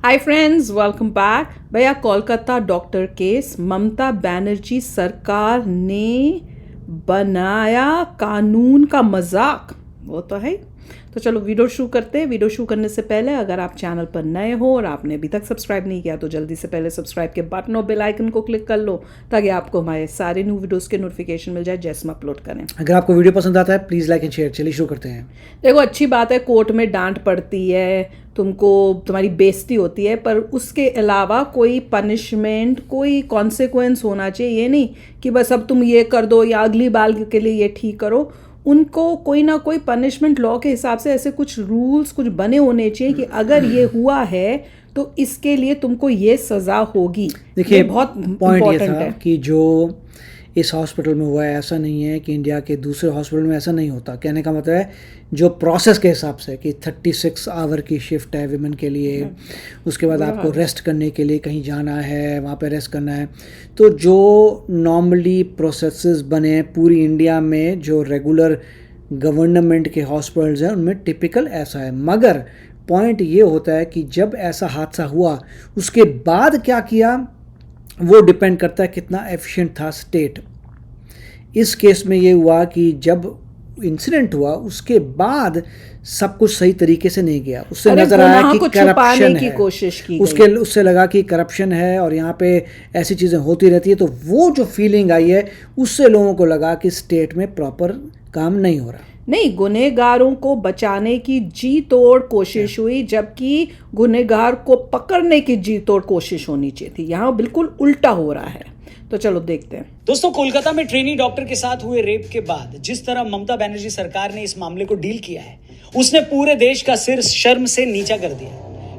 Hi friends, welcome back. भैया, Kolkata doctor case, Mamata Banerjee सरकार ने बनाया कानून का मजाक, वो तो है। तो चलो वीडियो शुरू करते हैं। वीडियो शुरू करने से पहले अगर आप चैनल पर नए हो और आपने अभी तक सब्सक्राइब नहीं किया तो जल्दी से पहले सब्सक्राइब के बटन और बेल आइकन को क्लिक कर लो ताकि आपको हमारे सारे न्यू वीडियोस के नोटिफिकेशन मिल जाए जैसे हम अपलोड करें। अगर आपको वीडियो पसंद आता है प्लीज़ लाइक एंड शेयर। चलिए शुरू करते हैं। देखो, अच्छी बात है, कोर्ट में डांट पड़ती है, तुमको तुम्हारी बेइज्जती होती है, पर उसके अलावा कोई पनिशमेंट, कोई कॉन्सिक्वेंस होना चाहिए। ये नहीं कि बस अब तुम ये कर दो या अगली बार के लिए ये ठीक करो। उनको कोई ना कोई पनिशमेंट लॉ के हिसाब से ऐसे कुछ रूल्स कुछ बने होने चाहिए कि अगर ये हुआ है तो इसके लिए तुमको ये सज़ा होगी। देखिए, बहुत पॉइंट ये इम्पोर्टेंट था है कि जो इस हॉस्पिटल में हुआ है ऐसा नहीं है कि इंडिया के दूसरे हॉस्पिटल में ऐसा नहीं होता। कहने का मतलब है जो प्रोसेस के हिसाब से कि 36 आवर की शिफ्ट है विमेन के लिए, उसके बाद आपको रेस्ट करने के लिए कहीं जाना है, वहाँ पे रेस्ट करना है। तो जो नॉर्मली प्रोसेसेस बने हैं पूरी इंडिया में, जो रेगुलर गवर्नमेंट के हॉस्पिटल्स हैं उनमें टिपिकल ऐसा है। मगर पॉइंट ये होता है कि जब ऐसा हादसा हुआ उसके बाद क्या किया वो डिपेंड करता है कितना एफिशिएंट था स्टेट। इस केस में ये हुआ कि जब इंसिडेंट हुआ उसके बाद सब कुछ सही तरीके से नहीं गया। उससे नजर आया कि करप्शन है, कोशिश की उससे लगा कि करप्शन है और यहाँ पे ऐसी चीज़ें होती रहती है। तो वो जो फीलिंग आई है उससे लोगों को लगा कि स्टेट में प्रॉपर काम नहीं हो रहा। नहीं, गुनहगारों को बचाने की जी तोड़ कोशिश हुई, जबकि गुनहगार को पकड़ने की जी तोड़ कोशिश होनी चाहिए थी। यहाँ बिल्कुल उल्टा हो रहा है। तो चलो देखते हैं। दोस्तों, कोलकाता में ट्रेनी डॉक्टर के साथ हुए रेप के बाद जिस तरह ममता बनर्जी सरकार ने इस मामले को डील किया है उसने पूरे देश का सिर शर्म से नीचा कर दिया।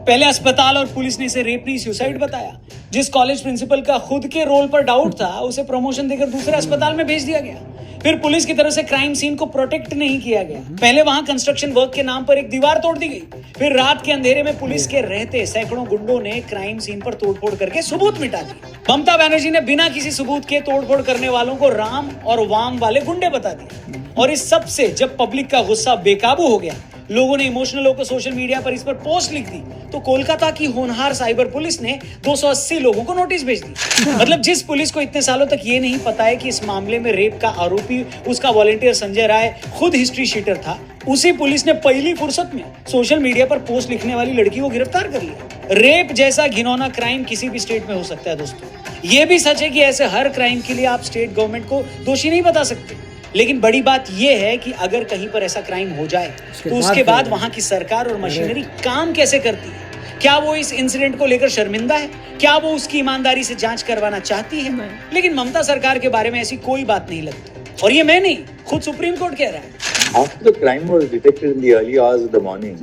पहले अस्पताल और पुलिस ने इसे रेप नहीं सुसाइड बताया। जिस कॉलेज प्रिंसिपल का खुद के रोल पर डाउट था उसे प्रमोशन देकर दूसरे अस्पताल में भेज दिया गया। फिर पुलिस की तरफ से क्राइम सीन को प्रोटेक्ट नहीं किया गया। पहले वहां कंस्ट्रक्शन वर्क के नाम पर एक दीवार तोड़ दी गई। फिर रात के अंधेरे में पुलिस के रहते सैकड़ों गुंडों ने क्राइम सीन पर तोड़फोड़ करके सबूत मिटा दी। ममता बनर्जी ने बिना किसी सबूत के तोड़फोड़ करने वालों को राम और वाम वाले गुंडे बता दिए। और इस सब से जब पब्लिक का गुस्सा बेकाबू हो गया, लोगों ने इमोशनल होकर सोशल मीडिया पर इस पर पोस्ट लिख दी, तो कोलकाता की होनहार साइबर पुलिस ने 280 लोगों को नोटिस भेज दी। मतलब जिस पुलिस को इतने सालों तक ये नहीं पता है कि इस मामले में रेप का आरोपी उसका वॉलंटियर संजय राय खुद हिस्ट्री शीटर था, उसी पुलिस ने पहली फुर्सत में सोशल मीडिया पर पोस्ट लिखने वाली लड़की को गिरफ्तार कर लिया। रेप जैसा घिनौना क्राइम किसी भी स्टेट में हो सकता है दोस्तों। ये भी सच है कि ऐसे हर क्राइम के लिए आप स्टेट गवर्नमेंट को दोषी नहीं बता सकते। लेकिन बड़ी बात यह है कि अगर कहीं पर ऐसा क्राइम हो जाए तो उसके बाद वहां की सरकार और मशीनरी काम कैसे करती है? क्या वो इस इंसिडेंट को लेकर शर्मिंदा है? क्या वो उसकी ईमानदारी से जांच करवाना चाहती है? लेकिन ममता सरकार के बारे में ऐसी कोई बात नहीं लगती। और ये मैं नहीं, खुद सुप्रीम कोर्ट कह रहा है। After the crime was detected in the early hours of the morning,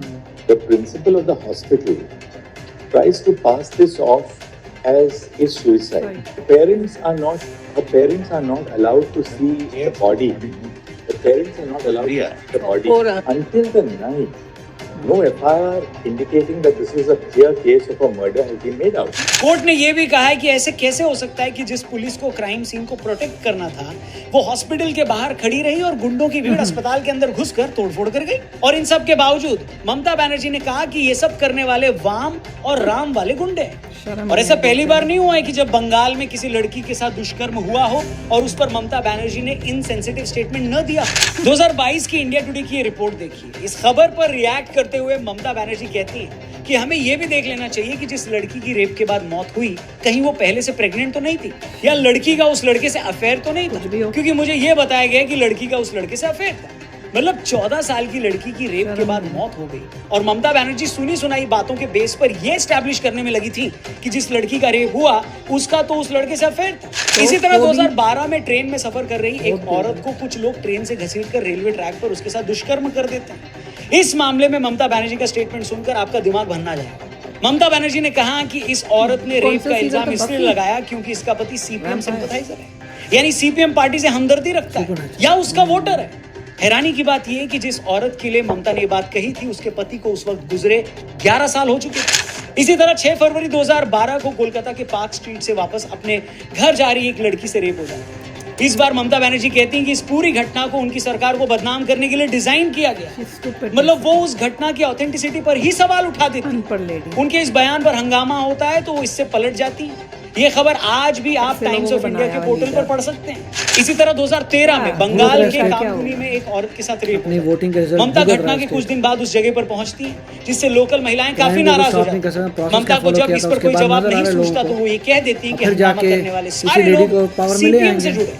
the principal of the hospital tries to pass this off as a suicide. The parents are not allowed to see the body. The parents are not allowed to see the body until the night. No FIR indicating that this is a clear case of a murder has been made out. Court ने यह भी कहा है कि ऐसे कैसे हो सकता है कि जिस पुलिस को क्राइम सीन को प्रोटेक्ट करना था वो हॉस्पिटल के बाहर खड़ी रही और गुंडों की भीड़ अस्पताल के अंदर घुसकर तोड़फोड़ कर गई। और इन सब के बावजूद ममता बनर्जी ने कहा कि ये सब करने वाले वाम और राम वाले गुंडे हैं। और ऐसा पहली बार नहीं हुआ है कि जब बंगाल में किसी लड़की के साथ दुष्कर्म हुआ हो और उस पर ममता बनर्जी ने इनसेंसिटिव स्टेटमेंट न दिया। 2022 की इंडिया टुडे की ये रिपोर्ट देखिए। इस खबर पर रिएक्ट करते हुए ममता बनर्जी कहती है कि हमें यह भी देख लेना चाहिए कि जिस लड़की की रेप के बाद मौत हुई कहीं वो पहले से प्रेग्नेंट तो नहीं थी, या लड़की का उस लड़के से अफेयर तो नहीं था, क्योंकि मुझे यह बताया गया कि लड़की का उस लड़के से अफेयर था। मतलब 14 साल की लड़की की रेप के बाद मौत हो गई और ममता बनर्जी सुनी सुनाई बातों के बेस पर यह एस्टैब्लिश करने में लगी थी कि जिस लड़की का रेप हुआ उसका तो उस लड़के से अफेयर था। इसी तरह 2012 में ट्रेन में सफर कर रही एक औरत को कुछ लोग ट्रेन से घसीट कर रेलवे ट्रैक पर उसके साथ दुष्कर्म कर देते हैं। इस मामले में ममता बनर्जी का स्टेटमेंट सुनकर आपका दिमाग भन्ना जाएगा। ममता बनर्जी ने कहा कि इस औरत ने रेप का इल्जाम इसलिए लगाया क्योंकि इसका पति सीपीएम सिंपैथाइजर है, यानी सीपीएम पार्टी से हमदर्दी रखता है या उसका वोटर है। हैरानी की बात यह है कि जिस औरत के लिए ममता ने बात कही थी उसके पति को उस वक्त गुजरे 11 साल हो चुके थे। इसी तरह 6 फरवरी 2012 को कोलकाता के पार्क स्ट्रीट से वापस अपने घर जा रही एक लड़की से रेप हो जाता है। इस बार ममता बनर्जी कहती हैं कि इस पूरी घटना को उनकी सरकार को बदनाम करने के लिए डिजाइन किया गया। मतलब वो उस घटना की ऑथेंटिसिटी पर ही सवाल उठा देती हैं। उनके इस बयान पर हंगामा होता है तो वो इससे पलट जाती है। ये खबर आज भी आप टाइम्स ऑफ इंडिया के पोर्टल पर पढ़ सकते हैं। इसी तरह 2013 में बंगाल के कामकुनी में एक औरत के साथ रेप हुआ। ममता घटना के कुछ दिन बाद उस जगह पर पहुंचती है, जिससे लोकल महिलाएं काफी नाराज हो जाती हैं। ममता को जब इस पर कोई जवाब नहीं सूझता तो वो ये कह देती है कि हंगामा करने वाले सारे लोग सीपीएम से जुड़े।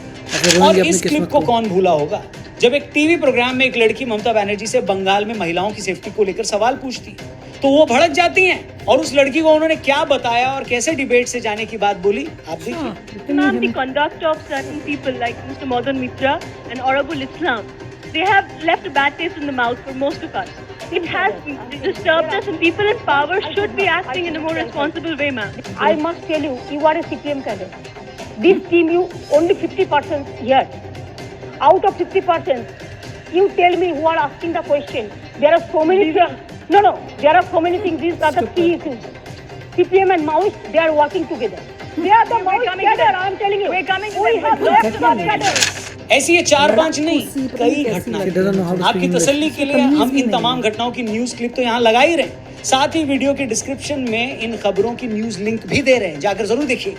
और इस क्लिप को कौन भूला होगा, जब एक टीवी प्रोग्राम में एक लड़की ममता बनर्जी से बंगाल में महिलाओं की सेफ्टी को लेकर सवाल पूछती है तो वो भड़क जाती हैं। और उस लड़की को उन्होंने क्या बताया और कैसे डिबेट से जाने की बात बोली, आप देखिए। Ma'am, the conduct of certain people like Mr. Madan Mitra and Honorable Islam, they have left a bad taste in the mouth for most of us. It has disturbed us, and people in power should be acting in a more responsible way, ma'am. I must tell you, you are a CPM cadre. This team, you only 50% here. Out of 50%, you tell me who are asking the question. There are so many things. No, there are so many things. These are the key issues. CPM and Maoist, they are working together. They are the Maoist cadre, I am telling you. We're coming. We have left the cadre. ऐसी ये 4-5 नहीं, कई घटनाएं। आपकी तसल्ली के लिए हम इन तमाम घटनाओं की न्यूज क्लिप तो यहाँ लगा ही रहे हैं, साथ ही वीडियो के डिस्क्रिप्शन में इन खबरों की न्यूज लिंक भी दे रहे हैं, जाकर जरूर देखिए।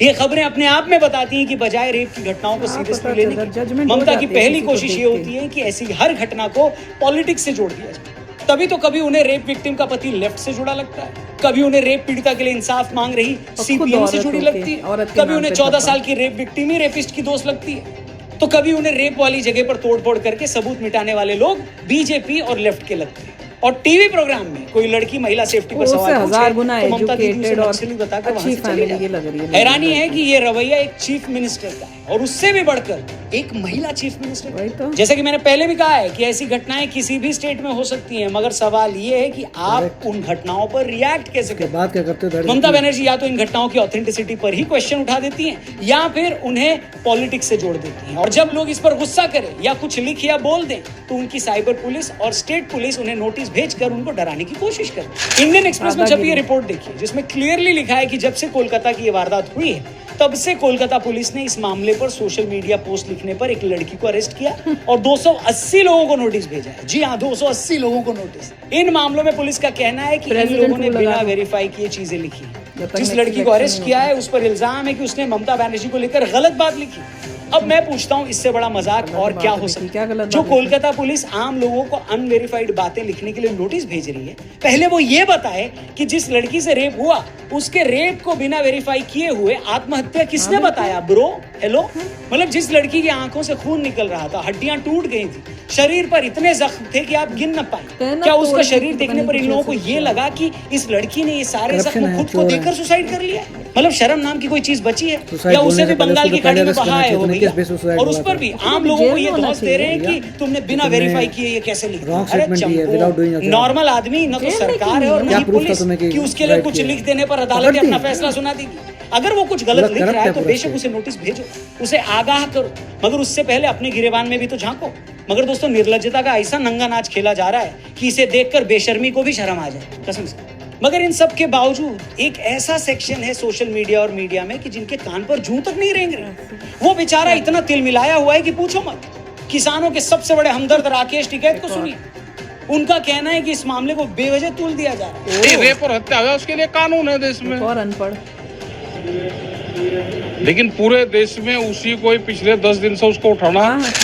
ये खबरें अपने आप में बताती हैं कि बजाय रेप की घटनाओं को सीरियसली लेने की, ममता की पहली कोशिश ये होती है कि ऐसी हर घटना को पॉलिटिक्स से जोड़ दिया जाए। तभी तो कभी उन्हें रेप विक्टिम का पति लेफ्ट से जुड़ा लगता है, कभी उन्हें रेप पीड़िता के लिए इंसाफ मांग रही सीपीएम से जुड़ी लगती है, कभी उन्हें 14 साल की रेप विक्टिम ही रेपिस्ट की दोस्त लगती है, तो कभी उन्हें रेप वाली जगह पर तोड़फोड़ करके सबूत मिटाने वाले लोग बीजेपी और लेफ्ट के लगते हैं। और टीवी प्रोग्राम में कोई लड़की महिला सेफ्टी पर सवाल पूछे तो ममता दीदी उसे नक्सली बताकर वहां से चली जाती है। हैरानी है कि ये रवैया एक चीफ मिनिस्टर का है और उससे भी बढ़कर एक महिला चीफ मिनिस्टर। जैसे कि मैंने पहले भी कहा है कि ऐसी घटनाएं किसी भी स्टेट में हो सकती हैं, मगर सवाल ये है कि आप उन घटनाओं पर रिएक्ट कैसे करते हैं। ममता बनर्जी या तो इन घटनाओं की ऑथेंटिसिटी पर ही क्वेश्चन उठा देती हैं या फिर उन्हें पॉलिटिक्स से जोड़ देती हैं। और जब लोग इस पर गुस्सा करें या कुछ लिख या बोल दें तो उनकी साइबर पुलिस और स्टेट पुलिस उन्हें नोटिस भेजकर उनको डराने की कोशिश करती है। इंडियन एक्सप्रेस में जब ये रिपोर्ट देखी जिसमें क्लियरली लिखा है कि जब से कोलकाता की ये वारदात हुई है तब से कोलकाता पुलिस ने इस मामले पर सोशल मीडिया पोस्ट लिखने पर एक लड़की को अरेस्ट किया और 280 लोगों को नोटिस भेजा है। जी हाँ, 280 लोगों को नोटिस। इन मामलों में पुलिस का कहना है कि इन लोगों ने बिना वेरीफाई किए चीजें लिखी। जिस लड़की को अरेस्ट किया है उस पर इल्जाम है कि उसने ममता बनर्जी को लेकर गलत बात लिखी। अब मैं पूछता हूँ, इससे बड़ा मजाक और क्या हो सकता है? जो कोलकाता पुलिस आम लोगों को अनवेरिफाइड बातें लिखने के लिए नोटिस भेज रही है, पहले वो ये बताए कि जिस लड़की से रेप हुआ उसके रेप को बिना वेरीफाई किए हुए आत्महत्या किसने बताया? ब्रो, हेलो, मतलब जिस लड़की की आंखों से खून निकल रहा था, हड्डियां टूट गई थी, शरीर पर इतने जख्म थे कि आप गिन न पाए, क्या उसका शरीर देखने पर इन लोगों को ये लगा कि इस लड़की ने ये सारे जख्म खुद को देकर सुसाइड कर लिया? मतलब शर्म नाम की कोई चीज बची है? या उसे भी बंगाल की खाड़ी में बहाए हो गई? और उस पर भी आम लोगों को ये धौंस दे रहे हैं कि तुमने बिना वेरीफाई किए ये कैसे लिख दिया? अरे चंपू, नॉर्मल आदमी न तो सरकार है और न ही पुलिस कि उसके लिए कुछ लिख देने पर अदालत अपना फैसला सुना देगी। अगर वो कुछ गलत लिख रहा है तो बेशक उसे नोटिस भेजो, उसे आगाह करो, मगर उससे पहले अपने गिरेबान में भी तो झांको। मगर दोस्तों, निर्लज्जता का ऐसा नंगा नाच खेला जा रहा है कि इसे देखकर बेशर्मी को भी शर्म आ जाए, कसम से। मगर इन सब के बावजूद एक ऐसा सेक्शन है सोशल मीडिया और मीडिया में कि जिनके कान पर जूं तक नहीं रेंग रहे। वो बेचारा इतना तिलमिलाया हुआ है कि पूछो मत। किसानों के सबसे बड़े हमदर्द राकेश टिकैत को सुनिए, उनका कहना है कि इस मामले को बेवजह तुल दिया जा रहा है। रेप और हत्या हुआ उसके लिए कानून है देश में, और अनपढ़, लेकिन पूरे देश में उसी को पिछले 10 दिन से उसको उठाना।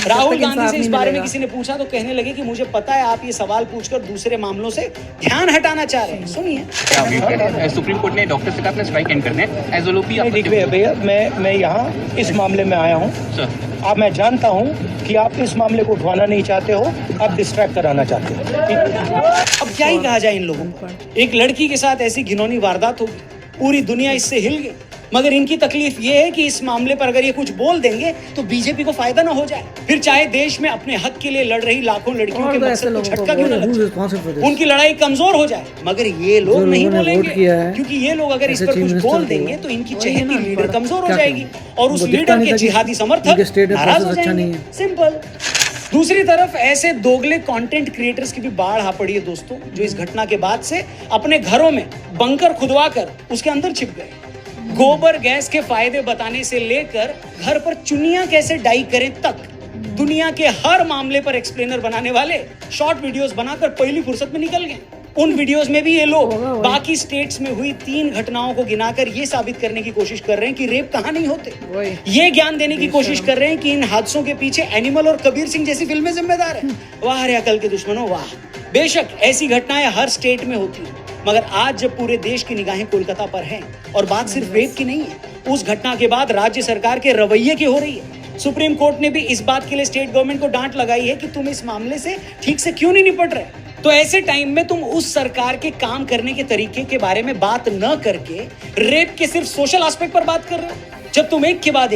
राहुल गांधी से इस बारे में किसी ने पूछा तो कहने लगे कि मुझे पता है आप ये सवाल पूछकर दूसरे मामलों से ध्यान हटाना चाह रहे हैं। सुनिए, सुप्रीम कोर्ट ने डॉक्टर से कहा अपने स्ट्राइक एंड करने एज ओलोपी। देखिए भैया, मैं यहाँ इस मामले में आया हूँ। अब मैं जानता हूँ कि आप इस मामले को उठवाना नहीं चाहते हो, आप डिस्ट्रैक्ट कराना चाहते हो। अब क्या ही कहा जाए इन लोगों को। एक लड़की के साथ ऐसी घिनौनी वारदात होगी, पूरी दुनिया इससे हिल गई, मगर इनकी तकलीफ ये है कि इस मामले पर अगर ये कुछ बोल देंगे तो बीजेपी को फायदा ना हो जाए। फिर चाहे देश में अपने हक के लिए लड़ रही लाखों लड़कियों के मकसद को झटका क्यों न लग जाए, उनकी लड़ाई कमजोर हो जाए, मगर ये लोग नहीं बोलेंगे, क्योंकि ये लोग अगर इस पर कुछ बोल देंगे तो इनकी चहेती लीडर कमजोर हो जाएगी और उस लीडर के जिहादी समर्थक नाराज हो जाएंगे। सिंपल। दूसरी तरफ ऐसे दोगले कंटेंट क्रिएटर्स की भी बाढ़ आ पड़ी है दोस्तों, जो इस घटना के बाद से अपने घरों में बंकर खुदवा कर उसके अंदर छिप गए। गोबर गैस के फायदे बताने से लेकर घर पर चुन्नियां कैसे डाई करें तक दुनिया के हर मामले पर एक्सप्लेनर बनाने वाले शॉर्ट वीडियोस बनाकर पहली फुर्सत में निकल गए। उन वीडियोस में भी ये लोग बाकी स्टेट्स में हुई 3 घटनाओं को गिनाकर ये साबित करने की कोशिश कर रहे हैं कि रेप कहां नहीं होते। ये ज्ञान देने की कोशिश कर रहे हैं कि इन हादसों के पीछे एनिमल और कबीर सिंह जैसी फिल्में जिम्मेदार हैं। वाह रे अकल के दुश्मनों वाह। बेशक ऐसी घटनाएं हर स्टेट में होती हैं, मगर आज जब पूरे देश की निगाहें कोलकाता पर हैं और बात सिर्फ रेप की नहीं है, उस घटना के बाद राज्य सरकार के रवैये की हो रही है। सुप्रीम कोर्ट ने भी इस बात के लिए स्टेट गवर्नमेंट को डांट लगाई है कि तुम इस मामले से ठीक से क्यों नहीं निपट रहे। तो ऐसे टाइम में तुम उस सरकार के काम करने के तरीके के बारे में बात न करके रेप के सिर्फ सोशल एस्पेक्ट पर बात कर रहे हो। जब तुम एक के बाद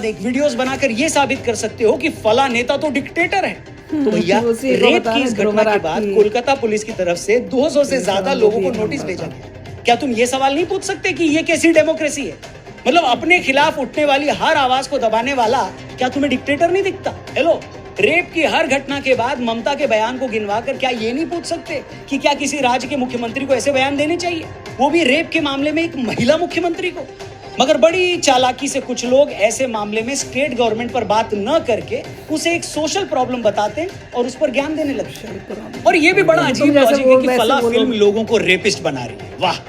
एक वीडियोस बनाकर यह साबित कर सकते हो कि फला नेता तो डिक्टेटर है, तो भैया रेप की इस घटना के बाद कोलकाता पुलिस की तरफ से 200 से ज्यादा लोगों को नोटिस भेजा गया। क्या तुम ये सवाल नहीं पूछ सकते कि ये कैसी डेमोक्रेसी है? मतलब अपने खिलाफ उठने वाली हर आवाज को दबाने वाला क्या तुम्हें डिक्टेटर नहीं दिखता? हेलो, रेप की हर घटना के बाद ममता के बयान को गिनवाकर क्या ये नहीं पूछ सकते कि क्या किसी राज्य के मुख्यमंत्री को ऐसे बयान देने चाहिए, वो भी रेप के मामले में एक महिला मुख्यमंत्री को? मगर बड़ी चालाकी से कुछ लोग ऐसे मामले में स्टेट गवर्नमेंट पर बात न करके उसे एक सोशल प्रॉब्लम बताते हैं और उस पर ज्ञान देने लगते हैं। और ये भी बड़ा अजीब लॉजिक है कि फला फिल्म लोगों को रेपिस्ट बना रही है। वाह।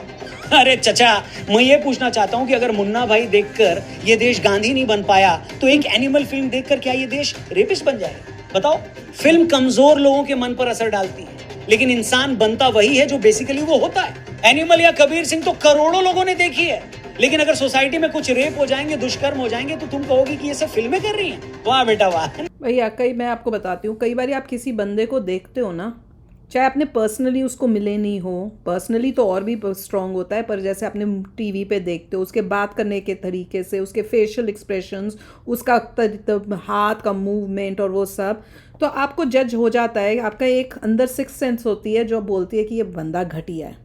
अरे चचा, मैं ये पूछना चाहता हूँ कि अगर मुन्ना भाई देखकर ये देश गांधी नहीं बन पाया तो एक एनिमल फिल्म देखकर क्या ये देश रेपिस्ट बन जाएगा? बताओ। फिल्म कमजोर लोगों के मन पर असर डालती है, लेकिन इंसान बनता वही है जो बेसिकली वो होता है। एनिमल या कबीर सिंह तो करोड़ों लोगों ने देखी है, लेकिन अगर सोसाइटी में कुछ रेप हो जाएंगे, दुष्कर्म हो जाएंगे, तो तुम कहोगे कि ये सब फिल्में कर रही हैं। वाह बेटा वाह। भैया मैं आपको बताती हूँ, कई बार आप किसी बंदे को देखते हो ना, चाहे आपने पर्सनली उसको मिले नहीं हो, पर्सनली तो और भी स्ट्रांग होता है, पर जैसे आपने टीवी पे देखते हो, उसके बात करने के तरीके से, उसके फेशियल एक्सप्रेशंस, उसका हाथ का मूवमेंट और वो सब, तो आपको जज हो जाता है। आपका एक अंदर सिक्स सेंस होती है जो बोलती है कि ये बंदा घटिया है।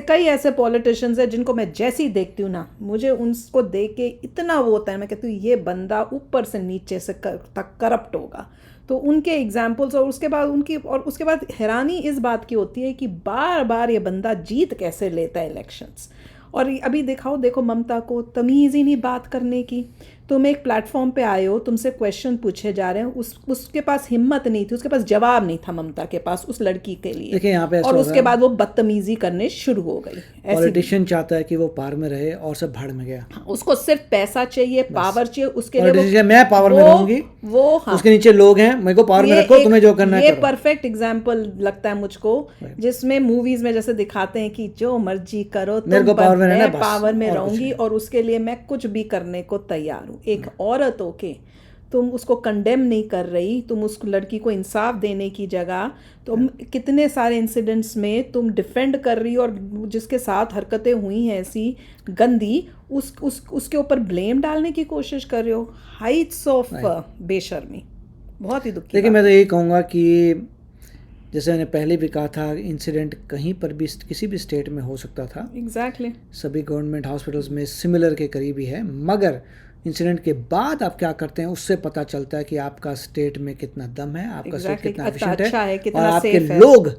कई ऐसे पॉलिटिशियंस हैं जिनको मैं जैसे ही देखती हूँ ना, मुझे उनको देख के इतना वो होता है, मैं कहती हूँ ये बंदा ऊपर से नीचे से तक करप्ट होगा। तो उनके एग्जाम्पल्स और उसके बाद हैरानी इस बात की होती है कि बार बार ये बंदा जीत कैसे लेता है इलेक्शंस। और अभी देखो ममता को तमीज़ ही नहीं बात करने की। तुम एक प्लेटफॉर्म पे आए हो, तुमसे क्वेश्चन पूछे जा रहे हैं, उसके पास हिम्मत नहीं थी, उसके पास जवाब नहीं था ममता के पास उस लड़की के लिए। देखिए यहाँ पे और उसके बाद वो बदतमीजी करने शुरू हो गई। पॉलिटिशियन चाहता है कि वो पावर में रहे और सब भाड़ में गया। उसको सिर्फ पैसा चाहिए, पावर चाहिए, उसके लिए मैं पावर में रहूंगी, उसके नीचे लोग हैं, मेरे को पावर में रखो, तुम्हें जो करना है ये परफेक्ट एग्जाम्पल लगता है मुझको, जिसमें मूवीज में जैसे दिखाते हैं कि जो मर्जी करो, मेरे को पावर में रहना, पावर में रहूंगी और उसके लिए मैं कुछ भी करने को तैयार हूँ। एक औरत होके तुम उसको कंडेम नहीं कर रही, तुम उस लड़की को इंसाफ देने की जगह तुम कितने सारे इंसिडेंट्स में तुम डिफेंड कर रही हो, और जिसके साथ हरकतें हुई हैं ऐसी गंदी, उसके ऊपर ब्लेम डालने की कोशिश कर रहे हो। हाइट्स ऑफ बेशर्मी, बहुत ही दुखी। देखिए मैं तो यही कहूँगा कि जैसे मैंने पहले भी कहा था, इंसिडेंट कहीं पर भी किसी भी स्टेट में हो सकता था। एग्जैक्टली सभी गवर्नमेंट हॉस्पिटल्स में सिमिलर के करीब ही है, मगर इंसिडेंट के बाद आप क्या करते हैं उससे पता चलता है कि आपका स्टेट में कितना दम है, आपका स्टेट कितना एफिशिएंट है, और आपके लोग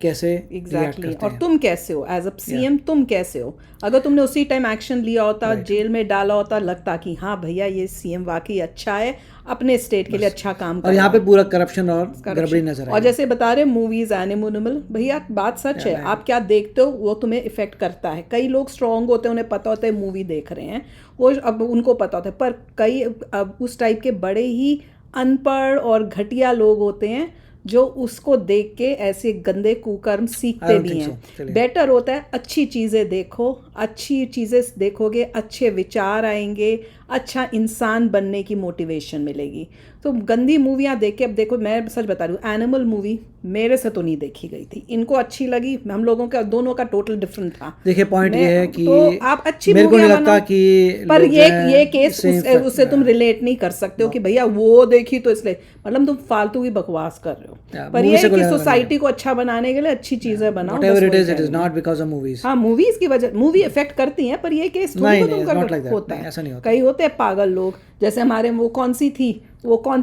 कैसे एग्जैक्टली और तुम कैसे हो एज अ सीएम, तुम कैसे हो। अगर तुमने उसी टाइम एक्शन लिया होता, जेल में डाला होता, लगता कि हाँ भैया ये सीएम वाकई अच्छा है, अपने स्टेट के लिए अच्छा काम कर। और यहाँ पे पूरा करप्शन और गड़बड़ी नजर आई। और जैसे बता रहे मूवीज एनिमल, भैया बात सच है, आप क्या देखते हो वो तुम्हें इफेक्ट करता है। कई लोग स्ट्रांग होते हैं, उन्हें पता होता है मूवी देख रहे हैं, वो अब उनको पता होता है, पर कई अब उस टाइप के बड़े ही अनपढ़ और घटिया लोग होते हैं जो उसको देख के ऐसे गंदे कुकर्म सीखते भी हैं। बेटर होता है अच्छी चीज़ें देखो, अच्छी चीज़ें देखोगे, अच्छे विचार आएंगे, अच्छा इंसान बनने की मोटिवेशन मिलेगी। तो गंदी मूवियाँ देख के, अब देखो मैं सच बता रही हूँ, एनिमल मूवी मेरे से तो नहीं देखी गई थी, इनको अच्छी लगी, हम लोगों का दोनों का टोटल डिफरेंट था। देखिए पॉइंट ये है कि तो आप अच्छी मूवियाँ बनाओ, कि पर ये केस उससे तुम रिलेट नहीं कर सकते हो कि भैया वो देखी तो इसलिए, मतलब तुम फालतू की बकवास कर रहे हो। पर ये कि सोसाइटी को अच्छा बनाने के लिए अच्छी चीजें बनाओ। Whatever it is not because of movies। हाँ, मूवीज की वजह, मूवी इफेक्ट करती हैं, पर ये केस होता है, कई होता होते हैं पागल लोग, जैसे हमारे वो कौन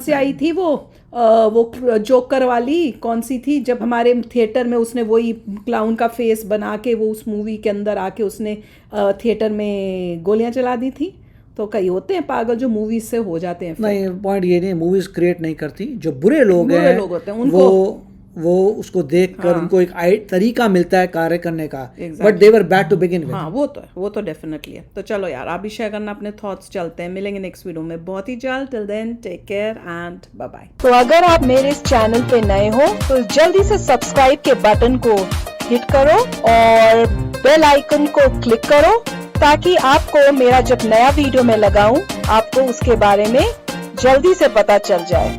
सी आई थी वो जोकर वाली कौन सी थी, जब हमारे थिएटर में उसने वही क्लाउन का फेस बना के वो उस मूवी के अंदर आके उसने थिएटर में गोलियां चला दी थी। तो कई होते हैं पागल जो मूवीज से हो जाते हैं। नहीं, पॉइंट ये नहीं, मूवीज क्रिएट नहीं करती, जो बुरे लोग होते हैं उनको वो उसको देखकर उनको एक तरीका मिलता है कार्य करने का, but they were bad to begin with. हाँ, वो तो डेफिनेटली है। तो चलो यार, आप भी शेयर करना अपने थॉट्स। चलते हैं, मिलेंगे नेक्स्ट वीडियो में बहुत ही जल्द। Till then take care and bye bye. तो अगर आप मेरे इस चैनल पे नए हो तो जल्दी से सब्सक्राइब के बटन को हिट करो और बेल आइकन को क्लिक करो, ताकि आपको मेरा जब नया वीडियो मैं लगाऊं आपको उसके बारे में जल्दी से पता चल जाए।